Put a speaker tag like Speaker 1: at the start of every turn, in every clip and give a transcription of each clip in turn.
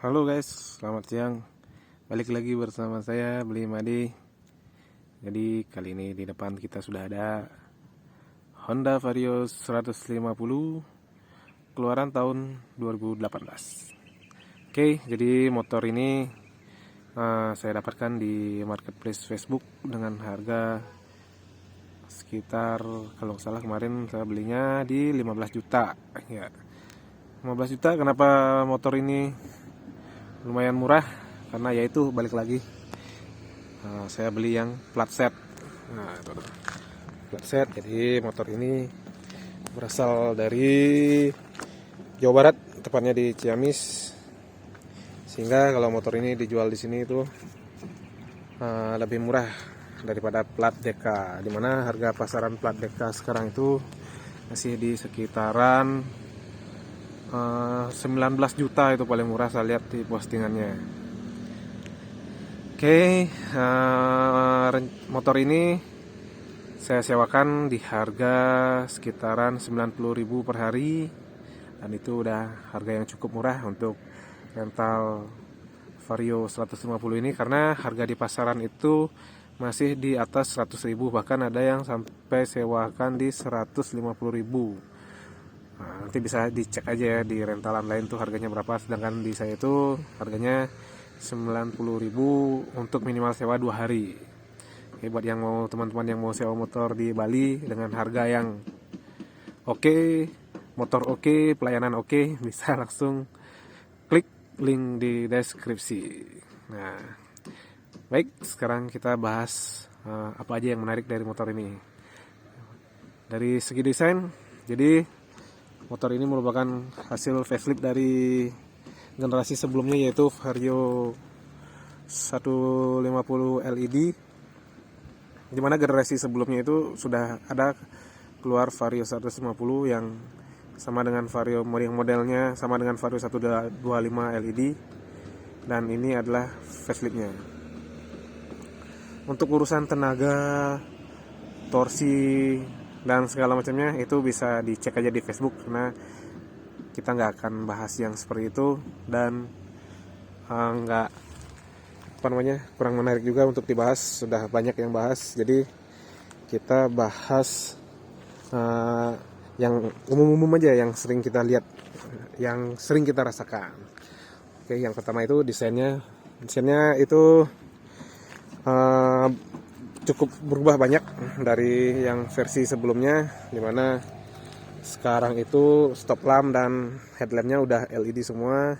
Speaker 1: Halo guys, selamat siang. Balik lagi bersama saya Beli Madi. Jadi kali ini di depan kita sudah ada Honda Vario 150 keluaran tahun 2018. Oke, jadi motor ini saya dapatkan di marketplace Facebook dengan harga sekitar, kalau nggak salah kemarin saya belinya di 15 juta ya. 15 juta. Kenapa motor ini lumayan murah? Karena yaitu balik lagi, saya beli yang plat set. Nah, itu plat set. Jadi motor ini berasal dari Jawa Barat, tepatnya di Ciamis. Sehingga kalau motor ini dijual di sini itu lebih murah daripada plat DK, dimana harga pasaran plat DK sekarang itu masih di sekitaran 19 juta, itu paling murah saya lihat di postingannya. Oke, motor ini saya sewakan di harga sekitaran 90.000 per hari, dan itu udah harga yang cukup murah untuk rental Vario 150 ini, karena harga di pasaran itu masih di atas 100.000, bahkan ada yang sampai sewakan di 150.000. Nah, nanti bisa dicek aja ya di rentalan lain tuh harganya berapa, sedangkan di saya itu harganya 90.000 untuk minimal sewa 2 hari. Oke, buat yang mau, teman-teman yang mau sewa motor di Bali dengan harga yang oke, motor oke, pelayanan oke, bisa langsung klik link di deskripsi. Nah, baik, sekarang kita bahas apa aja yang menarik dari motor ini. Dari segi desain, jadi motor ini merupakan hasil facelift dari generasi sebelumnya, yaitu Vario 150 LED. Dimana generasi sebelumnya itu sudah ada keluar Vario 150 yang sama dengan Vario, modelnya sama dengan Vario 125 LED, dan ini adalah faceliftnya. Untuk urusan tenaga, torsi, dan segala macamnya itu bisa dicek aja di Facebook, karena kita nggak akan bahas yang seperti itu, dan nggak kurang menarik juga untuk dibahas, sudah banyak yang bahas. Jadi kita bahas yang umum-umum aja, yang sering kita lihat, yang sering kita rasakan. Oke, yang pertama itu desainnya itu cukup berubah banyak dari yang versi sebelumnya, dimana sekarang itu stop lamp dan headlampnya udah LED semua,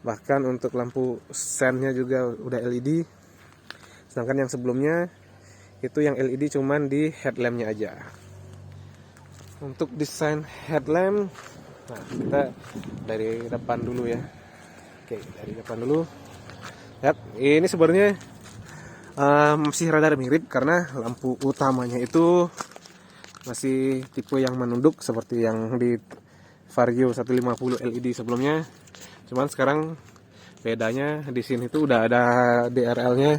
Speaker 1: bahkan untuk lampu sennya juga udah LED. Sedangkan yang sebelumnya itu yang LED cuman di headlampnya aja. Untuk desain headlamp, nah kita dari depan dulu ya. Oke, dari depan dulu. Lihat, ini sebenarnya masih rada mirip, karena lampu utamanya itu masih tipe yang menunduk seperti yang di Vario 150 LED sebelumnya. Cuman sekarang bedanya di sini tuh udah ada DRL-nya.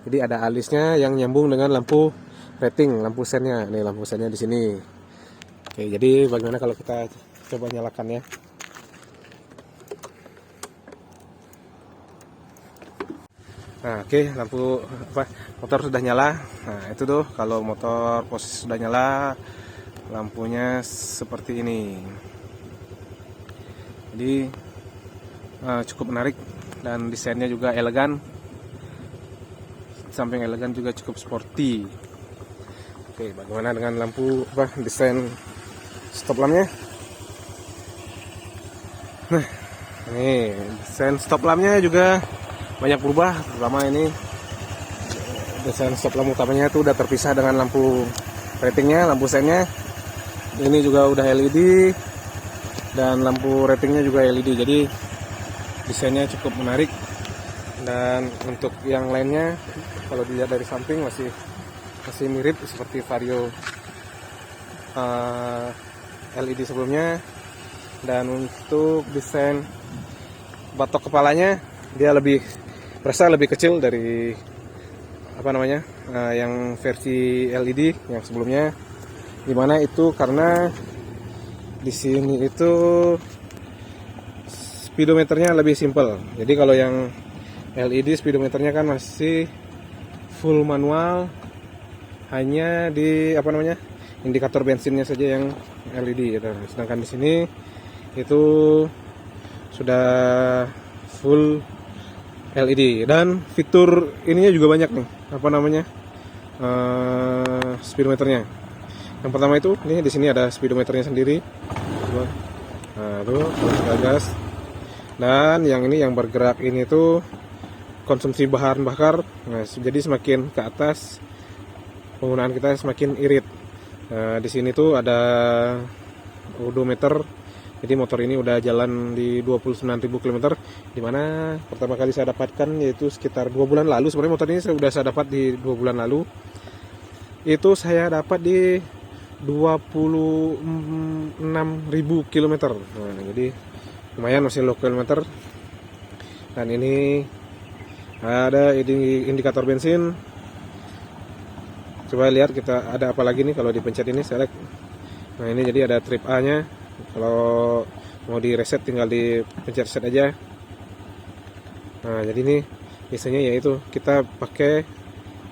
Speaker 1: Jadi ada alisnya yang nyambung dengan lampu rating, lampu sennya. Nih lampu sennya di sini. Oke, jadi bagaimana kalau kita coba nyalakan ya. Nah, oke, lampu motor sudah nyala. Nah, itu tuh kalau motor posisi sudah nyala, lampunya seperti ini. Jadi cukup menarik, dan desainnya juga elegan. Samping elegan juga cukup sporty. Oke, bagaimana dengan lampu desain stop lampnya? Nah, ini desain stop lampnya juga banyak berubah, terutama ini desain stop lampu utamanya itu udah terpisah dengan lampu ratingnya, lampu sennya. Ini juga udah LED, dan lampu ratingnya juga LED. Jadi desainnya cukup menarik. Dan untuk yang lainnya, kalau dilihat dari samping masih mirip seperti Vario LED sebelumnya. Dan untuk desain batok kepalanya, dia berasa lebih kecil dari yang versi LED yang sebelumnya, dimana itu karena di sini itu speedometernya lebih simple. Jadi kalau yang LED speedometernya kan masih full manual, hanya di indikator bensinnya saja yang LED gitu. Sedangkan di sini itu sudah full LED, dan fitur ininya juga banyak nih, speedometernya. Yang pertama itu nih, di sini ada speedometernya sendiri. Nah, itu gas. Dan yang ini yang bergerak ini tuh konsumsi bahan bakar. Nah, jadi semakin ke atas penggunaan kita semakin irit. Nah, di sini tuh ada odometer. Jadi motor ini udah jalan di 29.000 km, dimana pertama kali saya dapatkan yaitu sekitar 2 bulan lalu. Sebenarnya motor ini saya dapat di 2 bulan lalu. Itu saya dapat di 26.000 km. Nah, jadi lumayan, masih low kilometer. Dan ini ada indikator bensin. Coba lihat kita ada apa lagi nih kalau dipencet ini select. Nah, ini jadi ada trip A nya. Kalau mau di reset tinggal dipencet reset aja. Nah, jadi ini biasanya yaitu kita pakai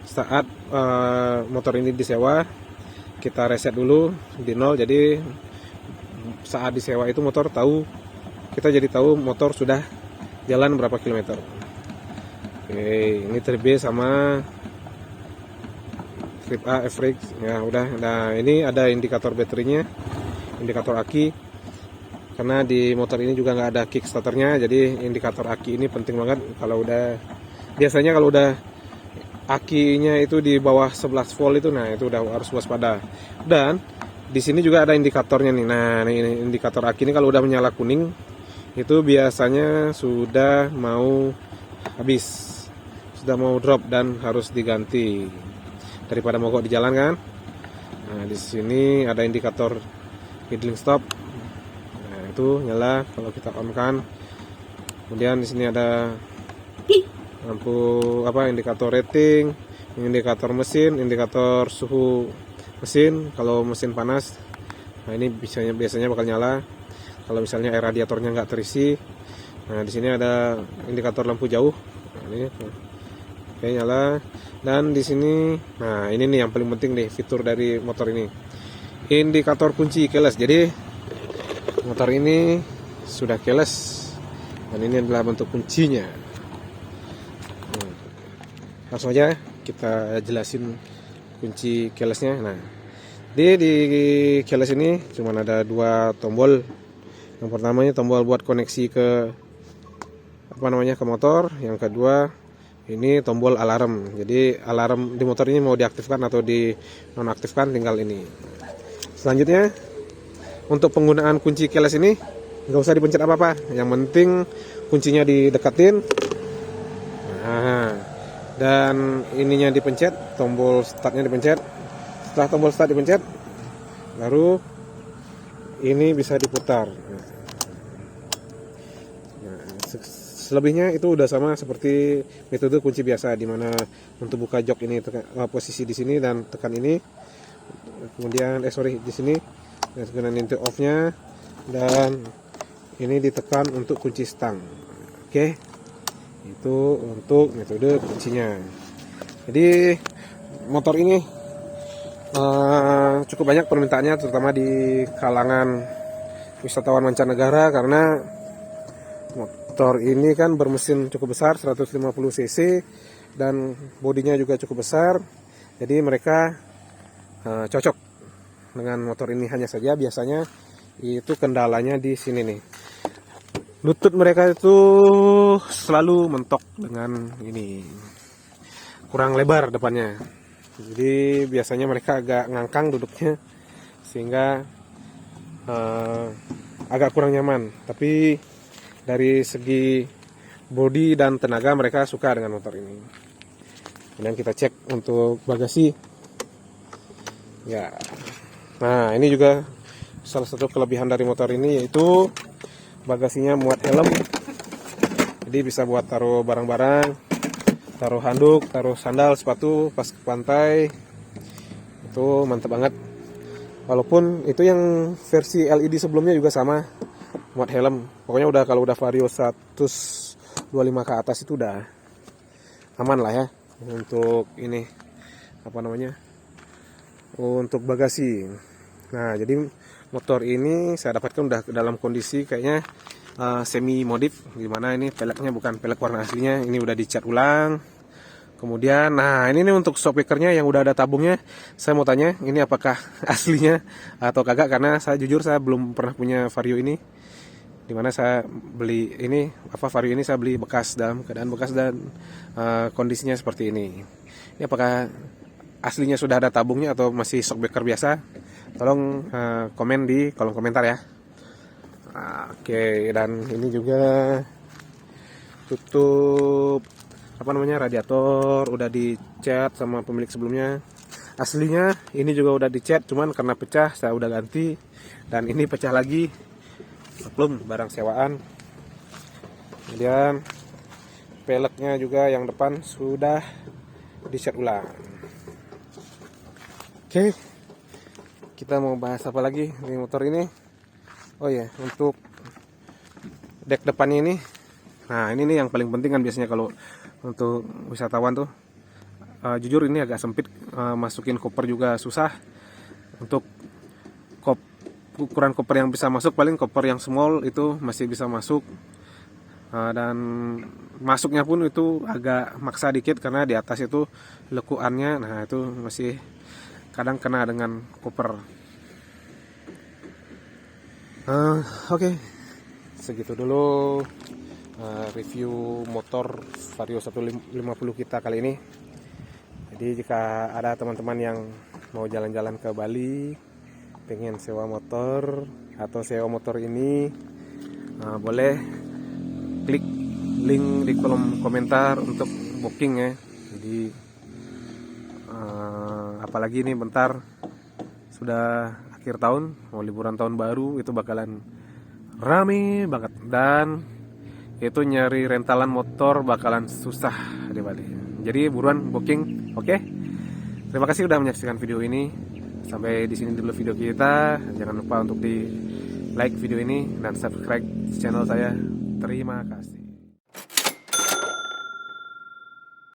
Speaker 1: saat motor ini disewa, kita reset dulu di 0. Jadi saat disewa itu motor kita jadi tahu motor sudah jalan berapa kilometer. Oke, ini trip B sama trip A average ya udah. Nah, ini ada indikator baterainya, indikator aki, karena di motor ini juga nggak ada kickstarternya. Jadi indikator aki ini penting banget. Biasanya kalau udah akinya itu di bawah 11 volt itu, nah itu udah harus waspada. Dan di sini juga ada indikatornya nih. Nah, ini indikator aki ini kalau udah menyala kuning itu biasanya sudah mau habis, sudah mau drop dan harus diganti daripada mogok di jalan kan. Nah, di sini ada indikator idling stop. Nah, itu nyala kalau kita on kan. Kemudian di sini ada lampu indikator rating, indikator mesin, indikator suhu mesin kalau mesin panas. Nah, ini biasanya bakal nyala kalau misalnya air radiatornya nggak terisi. Nah, di sini ada indikator lampu jauh. Nah, ini oke, nyala. Dan di sini, nah ini nih yang paling penting nih fitur dari motor ini, indikator kunci keyless. Jadi motor ini sudah keyless dan ini adalah bentuk kuncinya. Langsung aja kita jelasin kunci keylessnya. Nah, di keyless ini cuma ada 2 tombol. Yang pertamanya tombol buat koneksi ke ke motor. Yang kedua ini tombol alarm. Jadi alarm di motor ini mau diaktifkan atau di nonaktifkan tinggal ini. Selanjutnya untuk penggunaan kunci keyless ini nggak usah dipencet apa-apa. Yang penting kuncinya didekatin. Nah, dan ininya dipencet, tombol startnya dipencet. Setelah tombol start dipencet, baru ini bisa diputar. Nah, selebihnya itu udah sama seperti metode kunci biasa, dimana untuk buka jok ini posisi di sini dan tekan ini. Kemudian di sini dan kemudian ini off-nya, dan ini ditekan untuk kunci stang. Oke. Itu untuk metode kuncinya. Jadi motor ini cukup banyak permintaannya, terutama di kalangan wisatawan mancanegara, karena motor ini kan bermesin cukup besar 150 cc dan bodinya juga cukup besar. Jadi mereka cocok dengan motor ini. Hanya saja biasanya itu kendalanya di sini nih. Lutut mereka itu selalu mentok dengan ini, kurang lebar depannya. Jadi biasanya mereka agak ngangkang duduknya, sehingga agak kurang nyaman. Tapi dari segi bodi dan tenaga mereka suka dengan motor ini. Kemudian kita cek untuk bagasi. Ya, nah ini juga salah satu kelebihan dari motor ini, yaitu bagasinya muat helm. Jadi bisa buat taruh barang-barang, taruh handuk, taruh sandal, sepatu pas ke pantai. Itu mantap banget. Walaupun itu yang versi LED sebelumnya juga sama, muat helm. Pokoknya udah, kalau udah Vario 125 ke atas itu udah aman lah ya untuk ini apa namanya, untuk bagasi. Nah, jadi motor ini saya dapatkan udah dalam kondisi kayaknya semi modif, dimana ini peleknya bukan pelek warna aslinya, ini udah dicat ulang. Kemudian, nah ini nih untuk shockbreakernya yang udah ada tabungnya. Saya mau tanya, ini apakah aslinya atau kagak? Karena saya jujur saya belum pernah punya Vario ini. Dimana saya beli ini Vario ini saya beli bekas, dalam keadaan bekas dan kondisinya seperti ini. Ini apakah aslinya sudah ada tabungnya atau masih shockbreaker biasa? Tolong komen di kolom komentar ya. Oke, dan ini juga tutup apa namanya, radiator udah dicat sama pemilik sebelumnya. Aslinya ini juga udah dicat, cuman karena pecah saya udah ganti, dan ini pecah lagi, belum barang sewaan. Kemudian peleknya juga yang depan sudah dicat ulang. Oke, kita mau bahas apa lagi di motor ini? Oh ya, untuk dek depannya ini. Nah, ini nih yang paling penting kan biasanya kalau untuk wisatawan tuh. Jujur ini agak sempit, masukin koper juga susah. Untuk ukuran koper yang bisa masuk paling koper yang small itu masih bisa masuk. Dan masuknya pun itu agak maksa dikit karena di atas itu lekuannya, nah itu masih kadang kena dengan koper. Oke. Segitu dulu review motor Vario 150 kita kali ini. Jadi jika ada teman-teman yang mau jalan-jalan ke Bali, pengen sewa motor atau sewa motor ini, boleh klik link di kolom komentar untuk booking ya. Jadi apalagi ini bentar sudah akhir tahun, mau liburan tahun baru, itu bakalan rame banget, dan itu nyari rentalan motor bakalan susah di Bali. Jadi buruan booking, oke? Terima kasih udah menyaksikan video ini. Sampai di sini dulu video kita. Jangan lupa untuk di like video ini dan subscribe channel saya. Terima kasih.